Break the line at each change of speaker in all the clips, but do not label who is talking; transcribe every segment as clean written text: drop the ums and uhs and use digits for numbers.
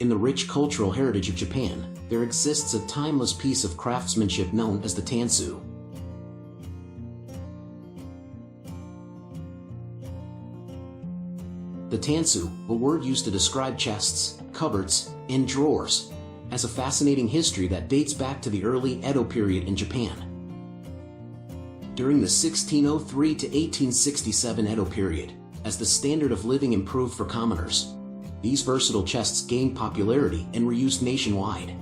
In the rich cultural heritage of Japan, there exists a timeless piece of craftsmanship known as the Tansu. The Tansu, a word used to describe chests, cupboards, and drawers, has a fascinating history that dates back to the early Edo period in Japan. During the 1603 to 1867 Edo period, as the standard of living improved for commoners, these versatile chests gained popularity and were used nationwide.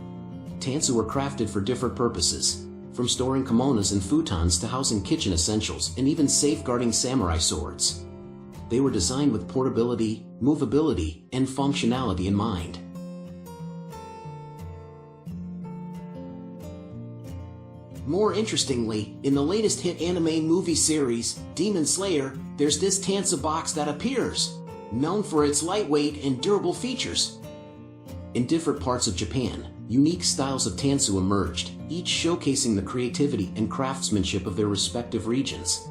Tansu were crafted for different purposes, from storing kimonos and futons to housing kitchen essentials and even safeguarding samurai swords. They were designed with portability, movability, and functionality in mind. More interestingly, in the latest hit anime movie series, Demon Slayer, there's this Tansu box that appears, known for its lightweight and durable features. In different parts of Japan, unique styles of Tansu emerged, each showcasing the creativity and craftsmanship of their respective regions.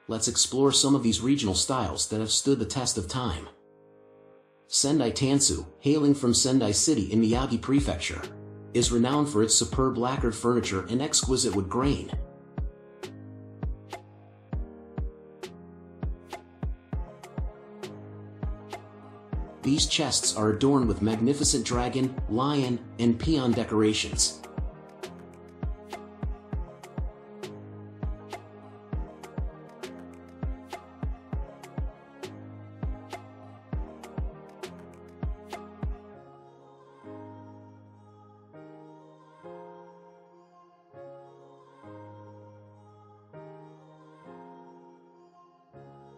Let's explore some of these regional styles that have stood the test of time. Sendai Tansu, hailing from Sendai City in Miyagi Prefecture, is renowned for its superb lacquered furniture and exquisite wood grain. These chests are adorned with magnificent dragon, lion, and peon decorations.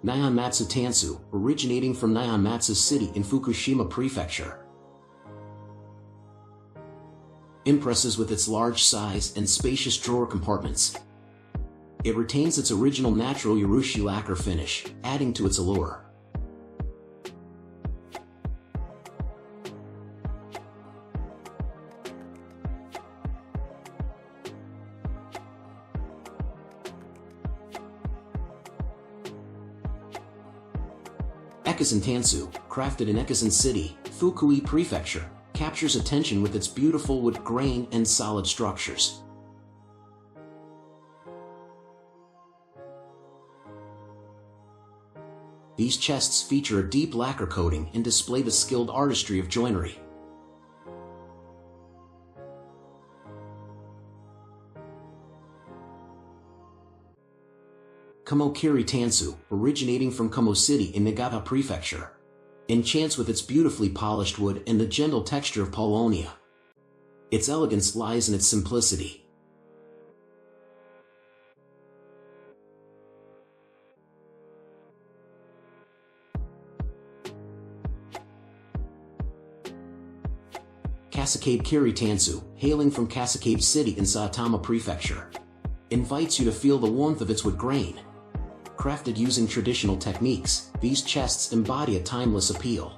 Nihonmatsu Tansu, originating from Nihonmatsu City in Fukushima Prefecture, impresses with its large size and spacious drawer compartments. It retains its original natural urushi lacquer finish, adding to its allure. Ekisen Tansu, crafted in Ekisen City, Fukui Prefecture, captures attention with its beautiful wood grain and solid structures. These chests feature a deep lacquer coating and display the skilled artistry of joinery. Kamokiri Tansu, originating from Kamo City in Niigata Prefecture, enchants with its beautifully polished wood and the gentle texture of paulownia. Its elegance lies in its simplicity. Kasakabe Kiri Tansu, hailing from Kasakabe City in Saitama Prefecture, invites you to feel the warmth of its wood grain. Crafted using traditional techniques, these chests embody a timeless appeal.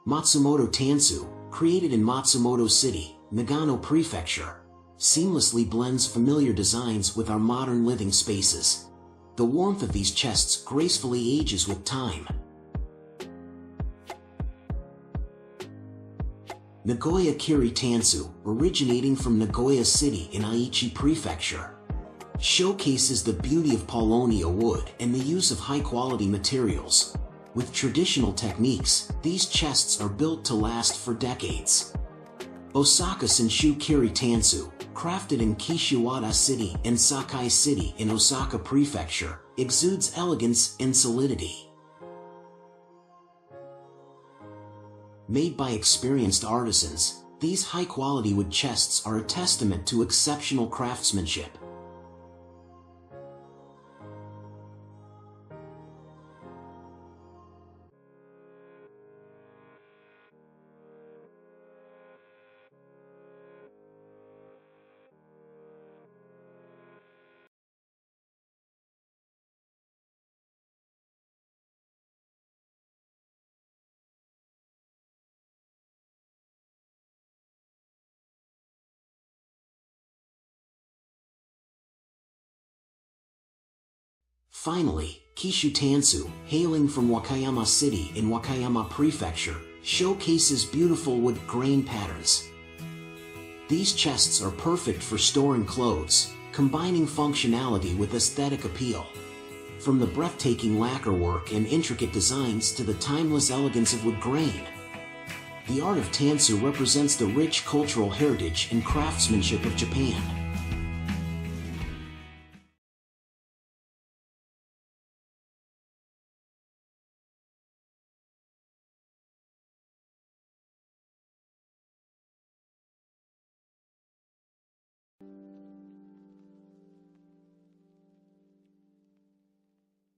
Matsumoto Tansu, created in Matsumoto City, Nagano Prefecture, seamlessly blends familiar designs with our modern living spaces. The warmth of these chests gracefully ages with time. Nagoya Kiri Tansu, originating from Nagoya City in Aichi Prefecture, showcases the beauty of paulownia wood and the use of high-quality materials. With traditional techniques, these chests are built to last for decades. Osaka Senshu Kiri Tansu, crafted in Kishiwada City and Sakai City in Osaka Prefecture, exudes elegance and solidity. Made by experienced artisans, these high-quality wood chests are a testament to exceptional craftsmanship. Finally, Kishu Tansu, hailing from Wakayama City in Wakayama Prefecture, showcases beautiful wood grain patterns. These chests are perfect for storing clothes, combining functionality with aesthetic appeal. From the breathtaking lacquer work and intricate designs to the timeless elegance of wood grain, the art of Tansu represents the rich cultural heritage and craftsmanship of Japan.